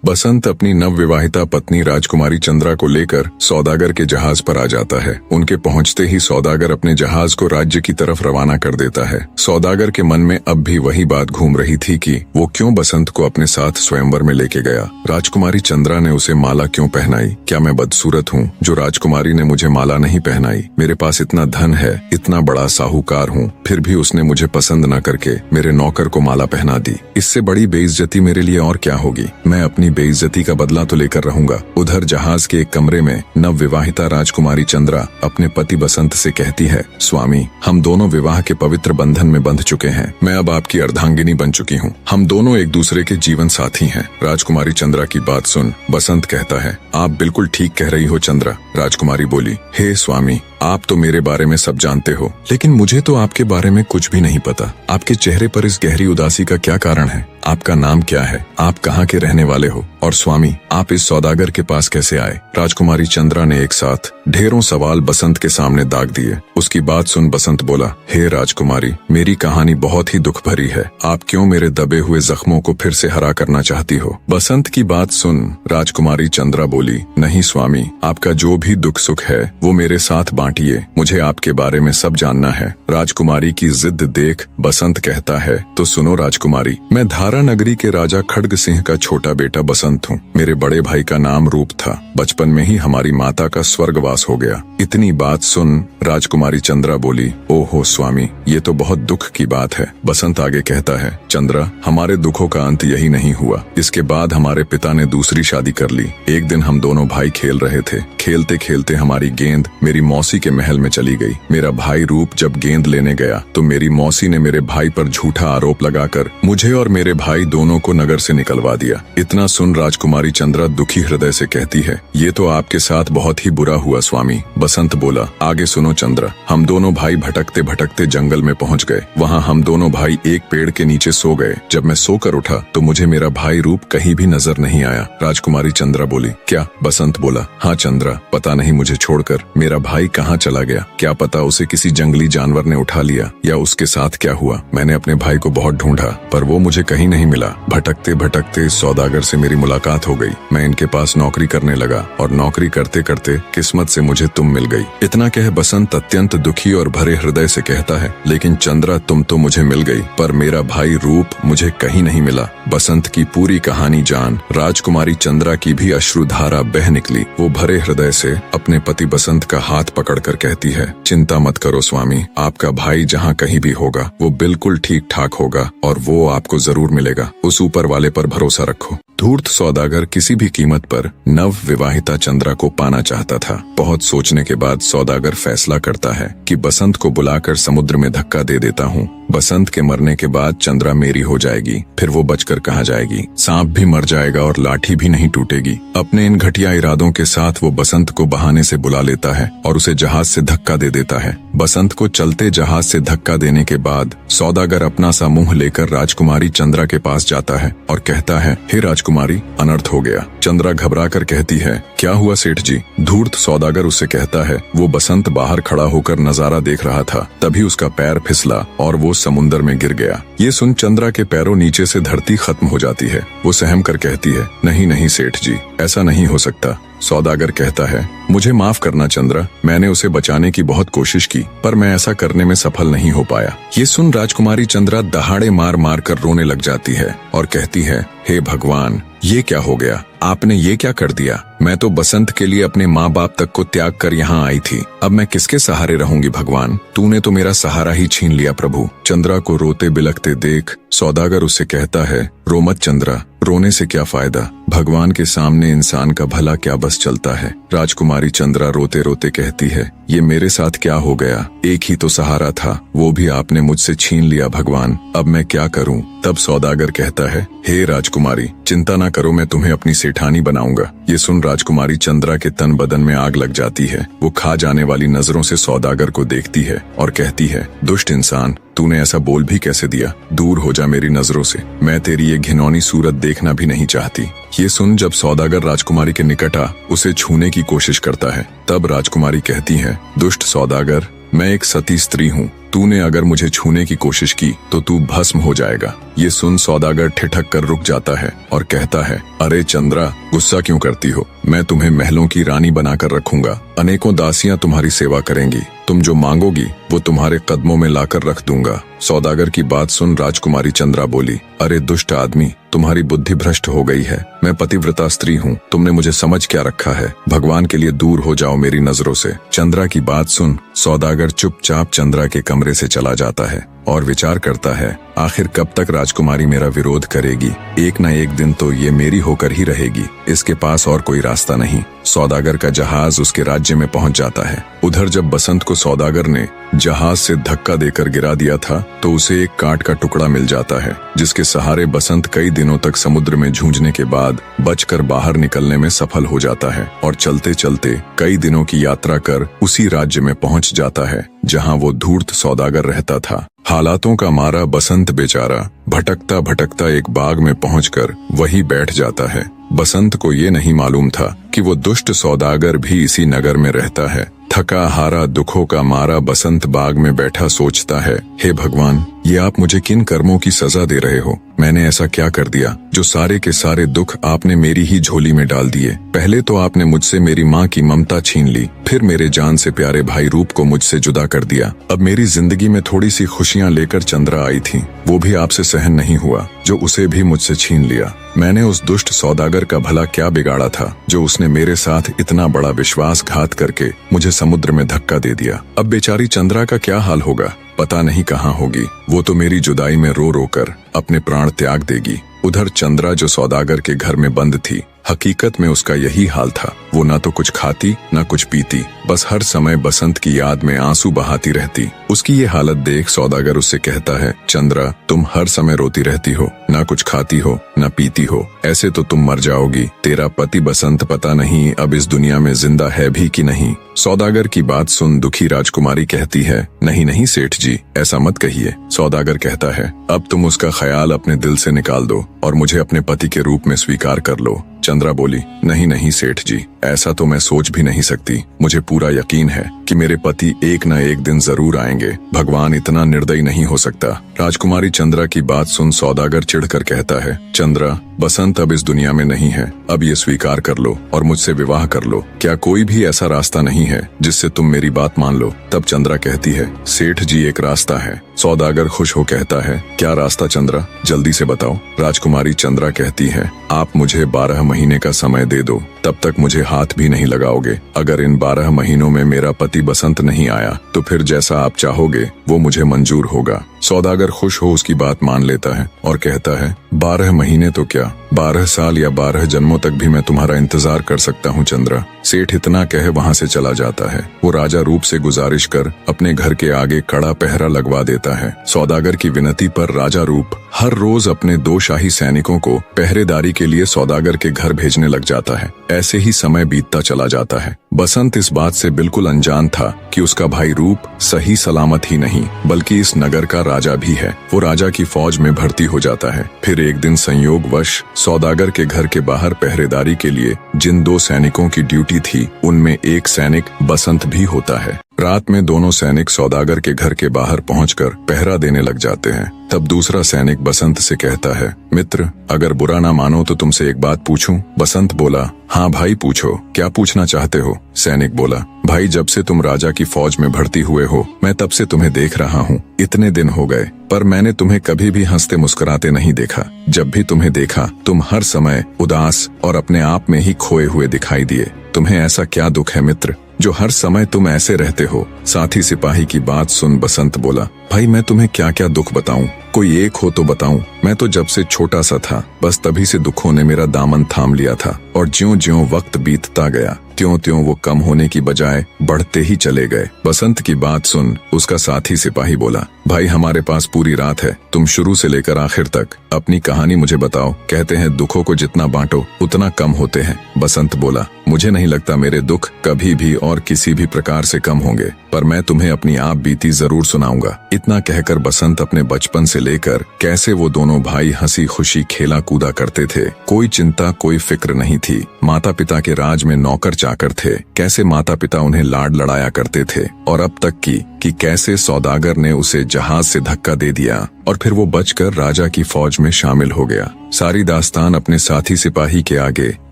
बसंत अपनी नवविवाहिता पत्नी राजकुमारी चंद्रा को लेकर सौदागर के जहाज पर आ जाता है। उनके पहुंचते ही सौदागर अपने जहाज को राज्य की तरफ रवाना कर देता है। सौदागर के मन में अब भी वही बात घूम रही थी कि वो क्यों बसंत को अपने साथ स्वयंवर में लेके गया। राजकुमारी चंद्रा ने उसे माला क्यों पहनाई? क्या मैं बदसूरत हूँ जो राजकुमारी ने मुझे माला नहीं पहनाई? मेरे पास इतना धन है, इतना बड़ा साहूकार हूँ, फिर भी उसने मुझे पसंद न करके मेरे नौकर को माला पहना दी। इससे बड़ी बेइज्जती मेरे लिए और क्या होगी? मैं अपनी बेइज्जती का बदला तो लेकर रहूंगा। उधर जहाज के एक कमरे में नवविवाहिता राजकुमारी चंद्रा अपने पति बसंत से कहती है, स्वामी, हम दोनों विवाह के पवित्र बंधन में बंध चुके हैं। मैं अब आपकी अर्धांगिनी बन चुकी हूँ। हम दोनों एक दूसरे के जीवन साथी हैं। राजकुमारी चंद्रा की बात सुन बसंत कहता है, आप बिल्कुल ठीक कह रही हो चंद्रा। राजकुमारी बोली, हे स्वामी, आप तो मेरे बारे में सब जानते हो, लेकिन मुझे तो आपके बारे में कुछ भी नहीं पता। आपके चेहरे पर इस गहरी उदासी का क्या कारण है? आपका नाम क्या है? आप कहाँ के रहने वाले हो? और स्वामी, आप इस सौदागर के पास कैसे आए? राजकुमारी चंद्रा ने एक साथ ढेरों सवाल बसंत के सामने दाग दिए। उसकी बात सुन बसंत बोला, हे राजकुमारी, मेरी कहानी बहुत ही दुख भरी है। आप क्यों मेरे दबे हुए जख्मों को फिर से हरा करना चाहती हो? बसंत की बात सुन राजकुमारी चंद्रा बोली, नहीं स्वामी, आपका जो भी दुख सुख है वो मेरे साथ बांटिए। मुझे आपके बारे में सब जानना है। राजकुमारी की जिद देख बसंत कहता है, तो सुनो राजकुमारी, मैं धारा नगरी के राजा खड्ग सिंह का छोटा बेटा बसंत हूँ। मेरे बड़े भाई का नाम रूप था। बचपन में ही हमारी माता का स्वर्गवास हो गया। इतनी बात सुन राजकुमारी चंद्रा बोली, ओहो स्वामी, ये तो बहुत दुख की बात है। बसंत आगे कहता है, चंद्रा, हमारे दुखों का अंत यही नहीं हुआ। इसके बाद हमारे पिता ने दूसरी शादी कर ली। एक दिन हम दोनों भाई खेल रहे थे। खेलते खेलते हमारी गेंद मेरी मौसी के महल में चली गई। मेरा भाई रूप जब गेंद लेने गया तो मेरी मौसी ने मेरे भाई पर झूठा आरोप लगाकर मुझे और मेरे भाई दोनों को नगर से निकलवा दिया। इतना सुन राजकुमारी चंद्रा दुखी हृदय से कहती है, ये तो आपके साथ बहुत ही बुरा हुआ स्वामी। बसंत बोला, आगे सुनो चंद्रा, हम दोनों भाई भटकते भटकते जंगल में पहुंच गए। वहाँ हम दोनों भाई एक पेड़ के नीचे सो गए। जब मैं सोकर उठा तो मुझे मेरा भाई रूप कहीं भी नजर नहीं आया। राजकुमारी चंद्रा बोली, क्या? बसंत बोला, हाँ चंद्रा, पता नहीं मुझे छोड़कर मेरा भाई कहाँ चला गया। क्या पता उसे किसी जंगली जानवर ने उठा लिया या उसके साथ क्या हुआ। मैंने अपने भाई को बहुत ढूंढा पर वो मुझे कहीं नहीं मिला। भटकते भटकते सौदागर से मेरी मुलाकात हो गई। मैं इनके पास नौकरी करने लगा और नौकरी करते करते किस्मत से मुझे तुम मिल गई। इतना कह बसंत अत्यंत दुखी और भरे हृदय से कहता है, लेकिन चंद्रा, तुम तो मुझे मिल गई पर मेरा भाई रूप मुझे कहीं नहीं मिला। बसंत की पूरी कहानी जान राजकुमारी चंद्रा की भी अश्रुधारा बह निकली। वो भरे हृदय से अपने पति बसंत का हाथ पकड़कर कहती है, चिंता मत करो स्वामी, आपका भाई जहाँ कहीं भी होगा वो बिल्कुल ठीक ठाक होगा और वो आपको जरूर मिलेगा। उस ऊपर वाले पर भरोसा रखो। धूर्त सौदागर किसी भी कीमत पर नव विवाहिता चंद्रा को पाना चाहता था। बहुत सोचने के बाद सौदागर फैसला करता है कि बसंत को बुलाकर समुद्र में धक्का दे देता हूँ। बसंत के मरने के बाद चंद्रा मेरी हो जाएगी, फिर वो बचकर कहाँ जाएगी? सांप भी मर जाएगा और लाठी भी नहीं टूटेगी। अपने इन घटिया इरादों के साथ वो बसंत को बहाने से बुला लेता है और उसे जहाज से धक्का दे देता है। बसंत को चलते जहाज से धक्का देने के बाद सौदागर अपना सा मुंह लेकर राजकुमारी चंद्रा के पास जाता है और कहता है, हे राजकुमारी, अनर्थ हो गया। चंद्रा घबरा कर कहती है, क्या हुआ सेठ जी? धूर्त सौदागर उससे कहता है, वो बसंत बाहर खड़ा होकर नजारा देख रहा था, तभी उसका पैर फिसला और वो समुंदर में गिर गया। ये सुन चंद्रा के पैरों नीचे से धरती खत्म हो जाती है। वो सहम कर कहती है, नहीं नहीं सेठ जी, ऐसा नहीं हो सकता। सौदागर कहता है, मुझे माफ करना चंद्रा, मैंने उसे बचाने की बहुत कोशिश की पर मैं ऐसा करने में सफल नहीं हो पाया। ये सुन राजकुमारी चंद्रा दहाड़े मार मार कर रोने लग जाती है और कहती है, हे भगवान, ये क्या हो गया? आपने ये क्या कर दिया? मैं तो बसंत के लिए अपने माँ बाप तक को त्याग कर यहाँ आई थी। अब मैं किसके सहारे रहूंगी भगवान? तूने तो मेरा सहारा ही छीन लिया प्रभु। चंद्रा को रोते बिलखते देख सौदागर उससे कहता है, रो मत चंद्रा, रोने से क्या फायदा? भगवान के सामने इंसान का भला क्या बस चलता है। राजकुमारी चंद्रा रोते रोते कहती है, ये मेरे साथ क्या हो गया? एक ही तो सहारा था, वो भी आपने मुझसे छीन लिया भगवान। अब मैं क्या करूं? तब सौदागर कहता है, हे राजकुमारी, चिंता ना करो, मैं तुम्हें अपनी सेठानी बनाऊंगा। ये सुन राजकुमारी चंद्रा के तन बदन में आग लग जाती है। वो खा जाने वाली नजरों से सौदागर को देखती है और कहती है, दुष्ट इंसान, तूने ऐसा बोल भी कैसे दिया? दूर हो जा मेरी नजरों से, मैं तेरी ये घिनौनी सूरत देखना भी नहीं चाहती। ये सुन जब सौदागर राजकुमारी के निकट आ उसे छूने की कोशिश करता है, तब राजकुमारी कहती है, दुष्ट सौदागर, मैं एक सती स्त्री हूँ। तूने अगर मुझे छूने की कोशिश की तो तू भस्म हो जाएगा। ये सुन सौदागर ठिठक कर रुक जाता है और कहता है, अरे चंद्रा, गुस्सा क्यों करती हो? मैं तुम्हें महलों की रानी बनाकर रखूंगा। अनेकों दासियां तुम्हारी सेवा करेंगी। तुम जो मांगोगी वो तुम्हारे कदमों में लाकर रख दूंगा। सौदागर की बात सुन राजकुमारी चंद्रा बोली, अरे दुष्ट आदमी, तुम्हारी बुद्धि भ्रष्ट हो गई है। मैं पतिव्रता स्त्री हूँ, तुमने मुझे समझ क्या रखा है? भगवान के लिए दूर हो जाओ मेरी नजरों से। चंद्रा की बात सुन सौदागर चुपचाप चंद्रा के कमरे से चला जाता है और विचार करता है, आखिर कब तक राजकुमारी मेरा विरोध करेगी? एक न एक दिन तो ये मेरी होकर ही रहेगी। इसके पास और कोई रास्ता नहीं। सौदागर का जहाज उसके राज्य में पहुंच जाता है। उधर जब बसंत को सौदागर ने जहाज से धक्का देकर गिरा दिया था तो उसे एक काठ का टुकड़ा मिल जाता है, जिसके सहारे बसंत कई दिनों तक समुद्र में जूझने के बाद बचकर बाहर निकलने में सफल हो जाता है और चलते चलते कई दिनों की यात्रा कर उसी राज्य में पहुंच जाता है जहां वो धूर्त सौदागर रहता था। हालातों का मारा बसंत बेचारा भटकता भटकता एक बाग में पहुंचकर वहीं बैठ जाता है। बसंत को ये नहीं मालूम था कि वो दुष्ट सौदागर भी इसी नगर में रहता है। थका हारा दुखों का मारा बसंत बाग में बैठा सोचता है, हे भगवान, ये आप मुझे किन कर्मों की सजा दे रहे हो? मैंने ऐसा क्या कर दिया जो सारे के सारे दुख आपने मेरी ही झोली में डाल दिए? पहले तो आपने मुझसे मेरी माँ की ममता छीन ली, फिर मेरे जान से प्यारे भाई रूप को मुझसे जुदा कर दिया। अब मेरी जिंदगी में थोड़ी सी खुशियाँ लेकर चंद्रा आई थी, वो भी आपसे सहन नहीं हुआ जो उसे भी मुझसे छीन लिया। मैंने उस दुष्ट सौदागर का भला क्या बिगाड़ा था जो उसने मेरे साथ इतना बड़ा विश्वासघात करके मुझे समुद्र में धक्का दे दिया? अब बेचारी चंद्रा का क्या हाल होगा? पता नहीं कहाँ होगी। वो तो मेरी जुदाई में रो रो कर अपने प्राण त्याग देगी। उधर चंद्रा जो सौदागर के घर में बंद थी, हकीकत में उसका यही हाल था। वो ना तो कुछ खाती ना कुछ पीती, बस हर समय बसंत की याद में आंसू बहाती रहती। उसकी ये हालत देख सौदागर उससे कहता है, चंद्रा, तुम हर समय रोती रहती हो, ना कुछ खाती हो ना पीती हो, ऐसे तो तुम मर जाओगी। तेरा पति बसंत पता नहीं अब इस दुनिया में जिंदा है भी कि नहीं। सौदागर की बात सुन दुखी राजकुमारी कहती है, नहीं नहीं सेठ जी, ऐसा मत कहिए। सौदागर कहता है, अब तुम उसका ख्याल अपने दिल से निकाल दो और मुझे अपने पति के रूप में स्वीकार कर लो। चंद्रा बोली, नहीं नहीं सेठ जी, ऐसा तो मैं सोच भी नहीं सकती। मुझे पूरा यकीन है कि मेरे पति एक न एक दिन जरूर आएंगे। भगवान इतना निर्दयी नहीं हो सकता। राजकुमारी चंद्रा की बात सुन सौदागर चिढ़कर कहता है, चंद्रा, बसंत अब इस दुनिया में नहीं है। अब ये स्वीकार कर लो और मुझसे विवाह कर लो। क्या कोई भी ऐसा रास्ता नहीं है जिससे तुम मेरी बात मान लो? तब चंद्रा कहती है, सेठ जी, एक रास्ता है। सौदागर खुश हो कहता है, क्या रास्ता चंद्रा? जल्दी से बताओ। राजकुमारी चंद्रा कहती है, आप मुझे 12 महीने का समय दे दो, तब तक मुझे हाथ भी नहीं लगाओगे। अगर इन 12 महीनों में मेरा पति बसंत नहीं आया तो फिर जैसा आप चाहोगे वो मुझे मंजूर होगा। सौदागर खुश हो उसकी बात मान लेता है और कहता है, 12 महीने तो क्या, 12 साल या 12 जन्मों तक भी मैं तुम्हारा इंतजार कर सकता हूँ चंद्रा। सेठ इतना कहे वहाँ से चला जाता है। वो राजा रूप से गुजारिश कर अपने घर के आगे कड़ा पहरा लगवा देता है। सौदागर की विनती पर राजा रूप हर रोज अपने 2 शाही सैनिकों को पहरेदारी के लिए सौदागर के घर भेजने लग जाता है। ऐसे ही समय बीतता चला जाता है। बसंत इस बात से बिल्कुल अनजान था कि उसका भाई रूप सही सलामत ही नहीं बल्कि इस नगर का राजा भी है। वो राजा की फौज में भर्ती हो जाता है। फिर एक दिन संयोगवश सौदागर के घर के बाहर पहरेदारी के लिए जिन 2 सैनिकों की ड्यूटी थी उनमें एक सैनिक बसंत भी होता है। रात में दोनों सैनिक सौदागर के घर के बाहर पहुंचकर पहरा देने लग जाते हैं। तब दूसरा सैनिक बसंत से कहता है, मित्र, अगर बुरा ना मानो तो तुमसे एक बात पूछूं? बसंत बोला, हाँ भाई पूछो, क्या पूछना चाहते हो? सैनिक बोला, भाई जब से तुम राजा की फौज में भर्ती हुए हो मैं तब से तुम्हें देख रहा हूँ। इतने दिन हो गए पर मैंने तुम्हें कभी भी हंसते मुस्कुराते नहीं देखा। जब भी तुम्हें देखा तुम हर समय उदास और अपने आप में ही खोए हुए दिखाई दिए। तुम्हें ऐसा क्या दुख है मित्र जो हर समय तुम ऐसे रहते हो? साथी सिपाही की बात सुन बसंत बोला, भाई मैं तुम्हें क्या क्या दुख बताऊं? कोई एक हो तो बताऊं। मैं तो जब से छोटा सा था बस तभी से दुखों ने मेरा दामन थाम लिया था और ज्यों-ज्यों वक्त बीतता गया त्यों-त्यों वो कम होने की बजाय बढ़ते ही चले गए। बसंत की बात सुन उसका साथी सिपाही बोला, भाई हमारे पास पूरी रात है, तुम शुरू से लेकर आखिर तक अपनी कहानी मुझे बताओ। कहते हैं दुखों को जितना बांटो उतना कम होते हैं। बसंत बोला, मुझे नहीं लगता मेरे दुख कभी भी और किसी भी प्रकार से कम होंगे, पर मैं तुम्हें अपनी आप बीती जरूर सुनाऊंगा। इतना कहकर बसंत अपने बचपन से लेकर कैसे वो दोनों भाई हंसी खुशी खेला कूदा करते थे, कोई चिंता कोई फिक्र नहीं थी। माता पिता के राज में नौकर चाकर थे, कैसे माता पिता उन्हें लाड लड़ाया करते थे, और अब तक कि कैसे सौदागर ने उसे जहाज से धक्का दे दिया और फिर वो बचकर राजा की फौज में शामिल हो गया। सारी दास्तान अपने साथी सिपाही के आगे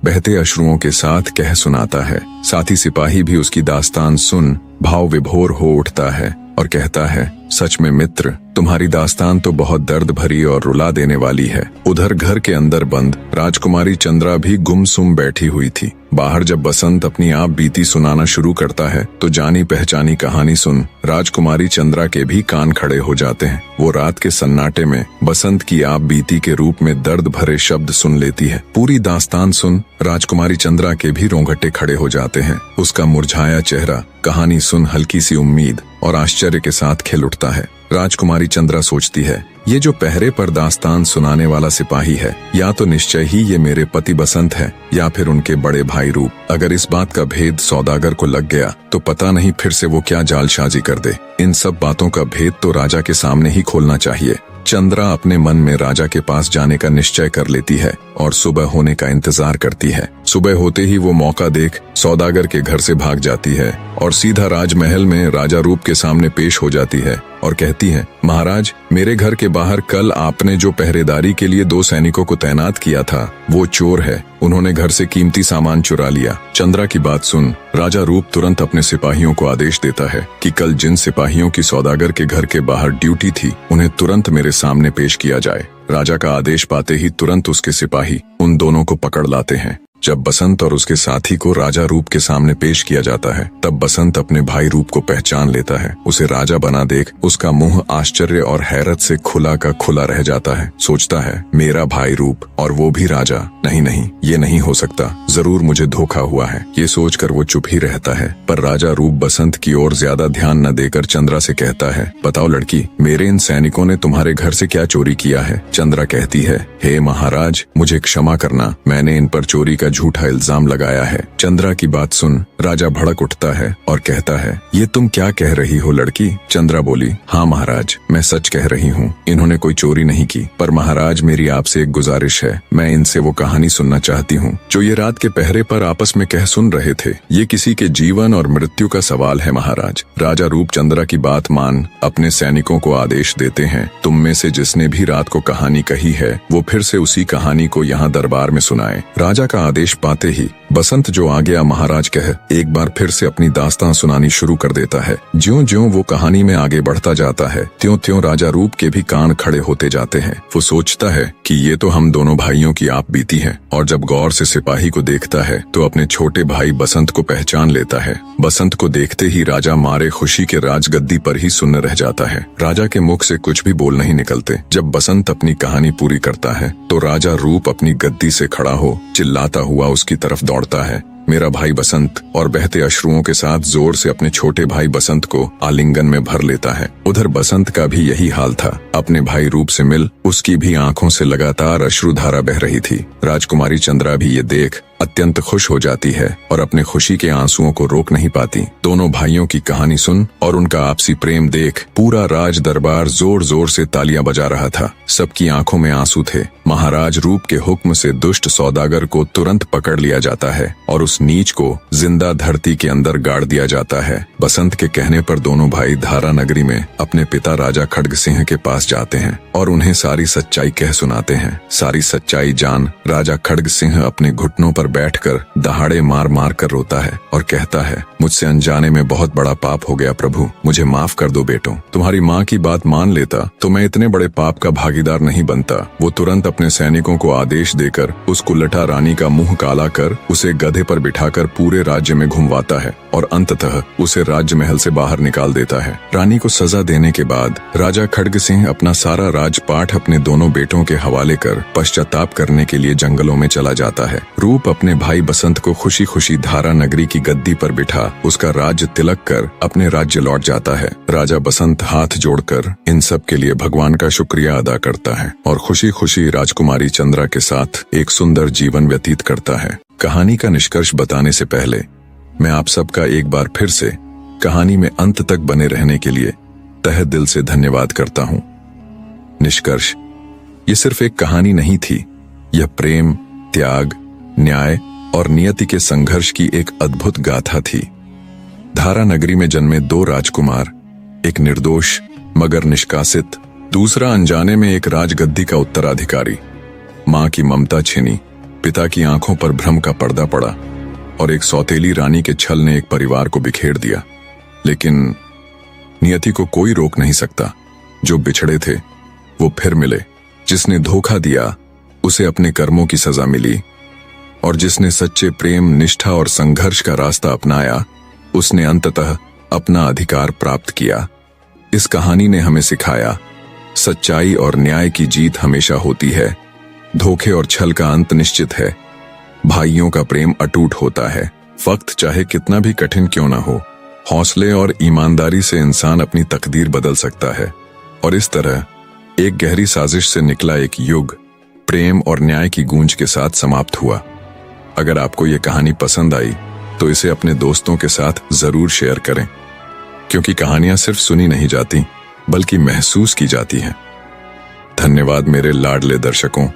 बहते अश्रुओं के साथ कह सुनाता है। साथी सिपाही भी उसकी दास्तान सुन भाव विभोर हो उठता है और कहता है, सच में मित्र, तुम्हारी दास्तान तो बहुत दर्द भरी और रुला देने वाली है। उधर घर के अंदर बंद राजकुमारी चंद्रा भी गुमसुम बैठी हुई थी। बाहर जब बसंत अपनी आप बीती सुनाना शुरू करता है तो जानी पहचानी कहानी सुन राजकुमारी चंद्रा के भी कान खड़े हो जाते हैं। वो रात के सन्नाटे में बसंत की आप बीती के रूप में दर्द भरे शब्द सुन लेती है। पूरी दास्तान सुन राजकुमारी चंद्रा के भी रोंगटे खड़े हो जाते हैं। उसका मुरझाया चेहरा कहानी सुन हल्की सी उम्मीद और आश्चर्य के साथ खिल उठता है। राजकुमारी चंद्रा सोचती है, ये जो पहरे पर दास्तान सुनाने वाला सिपाही है, या तो निश्चय ही ये मेरे पति बसंत है या फिर उनके बड़े भाई रूप। अगर इस बात का भेद सौदागर को लग गया तो पता नहीं फिर से वो क्या जालसाजी कर दे। इन सब बातों का भेद तो राजा के सामने ही खोलना चाहिए। चंद्रा अपने मन में राजा के पास जाने का निश्चय कर लेती है और सुबह होने का इंतजार करती है। सुबह होते ही वो मौका देख सौदागर के घर से भाग जाती है और सीधा राजमहल में राजा रूप के सामने पेश हो जाती है और कहती है, महाराज, मेरे घर के बाहर कल आपने जो पहरेदारी के लिए 2 सैनिकों को तैनात किया था वो चोर है, उन्होंने घर से कीमती सामान चुरा लिया। चंद्रा की बात सुन राजा रूप तुरंत अपने सिपाहियों को आदेश देता है कि कल जिन सिपाहियों की सौदागर के घर के बाहर ड्यूटी थी उन्हें तुरंत मेरे सामने पेश किया जाए। राजा का आदेश पाते ही तुरंत उसके सिपाही उन दोनों को पकड़ लाते हैं। जब बसंत और उसके साथी को राजा रूप के सामने पेश किया जाता है तब बसंत अपने भाई रूप को पहचान लेता है। उसे राजा बना देख उसका मुंह आश्चर्य और हैरत से खुला का खुला रह जाता है। सोचता है, मेरा भाई रूप और वो भी राजा, नहीं नहीं, ये नहीं हो सकता, जरूर मुझे धोखा हुआ है। ये सोचकर वो चुप ही रहता है। पर राजा रूप बसंत की ओर ज्यादा ध्यान न देकर चंद्रा से कहता है, बताओ लड़की, मेरे इन सैनिकों ने तुम्हारे घर से क्या चोरी किया है? चंद्रा कहती है, हे महाराज, मुझे क्षमा करना, मैंने इन पर चोरी का झूठा इल्जाम लगाया है। चंद्रा की बात सुन राजा भड़क उठता है और कहता है, ये तुम क्या कह रही हो लड़की? चंद्रा बोली, हाँ महाराज, मैं सच कह रही हूँ, इन्होंने कोई चोरी नहीं की। पर महाराज, मेरी आपसे एक गुजारिश है, मैं इनसे वो कहानी सुनना चाहती हूँ जो ये रात के पहरे पर आपस में कह सुन रहे थे। ये किसी के जीवन और मृत्यु का सवाल है महाराज। राजा रूप चंद्रा की बात मान अपने सैनिकों को आदेश देते हैं, तुम में से जिसने भी रात को कहानी कही है वो फिर से उसी कहानी को यहाँ दरबार में सुनाए। राजा का आदेश पाते ही बसंत जो आ गया महाराज कह एक बार फिर से अपनी दास्तान सुनानी शुरू कर देता है। ज्यों-ज्यों वो कहानी में आगे बढ़ता जाता है त्यों-त्यों राजा रूप के भी कान खड़े होते जाते हैं। वो सोचता है कि ये तो हम दोनों भाइयों की आप बीती है, और जब गौर से सिपाही को देखता है तो अपने छोटे भाई बसंत को पहचान लेता है। बसंत को देखते ही राजा मारे खुशी के राजगद्दी पर ही सुन्न रह जाता है। राजा के मुख से कुछ भी बोल नहीं निकलते। जब बसंत अपनी कहानी पूरी करता है तो राजा रूप अपनी गद्दी से खड़ा हो चिल्लाता हुआ उसकी तरफ दौड़ता है, मेरा भाई बसंत, और बहते अश्रुओं के साथ जोर से अपने छोटे भाई बसंत को आलिंगन में भर लेता है। उधर बसंत का भी यही हाल था। अपने भाई रूप से मिल उसकी भी आंखों से लगातार अश्रुधारा बह रही थी। राजकुमारी चंद्रा भी ये देख अत्यंत खुश हो जाती है और अपने खुशी के आंसुओं को रोक नहीं पाती। दोनों भाइयों की कहानी सुन और उनका आपसी प्रेम देख पूरा राज दरबार जोर जोर से तालियां बजा रहा था। सबकी आंखों में आंसू थे। महाराज रूप के हुक्म से दुष्ट सौदागर को तुरंत पकड़ लिया जाता है और उस नीच को जिंदा धरती के अंदर गाड़ दिया जाता है। बसंत के कहने पर दोनों भाई धारा नगरी में अपने पिता राजा खड्ग सिंह के पास जाते हैं और उन्हें सारी सच्चाई कह सुनाते हैं। सारी सच्चाई जान राजा खड्ग सिंह अपने घुटनों पर बैठकर दहाड़े मार मार कर रोता है और कहता है, मुझसे अनजाने में बहुत बड़ा पाप हो गया प्रभु, मुझे माफ कर दो बेटों। तुम्हारी माँ की बात मान लेता तो मैं इतने बड़े पाप का भागीदार नहीं बनता। वो तुरंत अपने सैनिकों को आदेश देकर उस कुल्लटा रानी का मुंह काला कर उसे गधे पर बिठाकर पूरे राज्य में घुमवाता है और अंततः उसे राज्य महल से बाहर निकाल देता है। रानी को सजा देने के बाद राजा खड्ग सिंह अपना सारा राजपाट अपने दोनों बेटों के हवाले कर पश्चाताप करने के लिए जंगलों में चला जाता है। रूप अपने भाई बसंत को खुशी खुशी धारा नगरी की गद्दी पर बिठा उसका राज्य तिलक कर अपने राज्य लौट जाता है। राजा बसंत हाथ जोड़कर इन सब के लिए भगवान का शुक्रिया अदा करता है और खुशी खुशी राजकुमारी चंद्रा के साथ एक सुंदर जीवन व्यतीत करता है। कहानी का निष्कर्ष बताने से पहले मैं आप सबका एक बार फिर से कहानी में अंत तक बने रहने के लिए तहे दिल से धन्यवाद करता हूं। निष्कर्ष, ये सिर्फ एक कहानी नहीं थी, यह प्रेम, त्याग, न्याय और नियति के संघर्ष की एक अद्भुत गाथा थी। धारा नगरी में जन्मे दो राजकुमार, एक निर्दोष मगर निष्कासित, दूसरा अनजाने में एक राजगद्दी का उत्तराधिकारी। मां की ममता छिनी, पिता की आंखों पर भ्रम का पर्दा पड़ा और एक सौतेली रानी के छल ने एक परिवार को बिखेर दिया। लेकिन नियति को कोई रोक नहीं सकता। जो बिछड़े थे वो फिर मिले, जिसने धोखा दिया उसे अपने कर्मों की सजा मिली, और जिसने सच्चे प्रेम, निष्ठा और संघर्ष का रास्ता अपनाया उसने अंततः अपना अधिकार प्राप्त किया। इस कहानी ने हमें सिखाया, सच्चाई और न्याय की जीत हमेशा होती है, धोखे और छल का अंत निश्चित है। भाइयों का प्रेम अटूट होता है, वक्त चाहे कितना भी कठिन क्यों ना हो। हौसले और ईमानदारी से इंसान अपनी तकदीर बदल सकता है। और इस तरह एक गहरी साजिश से निकला एक युग प्रेम और न्याय की गूंज के साथ समाप्त हुआ। अगर आपको ये कहानी पसंद आई तो इसे अपने दोस्तों के साथ जरूर शेयर करें, क्योंकि कहानियां सिर्फ सुनी नहीं जाती बल्कि महसूस की जाती हैं। धन्यवाद मेरे लाडले दर्शकों।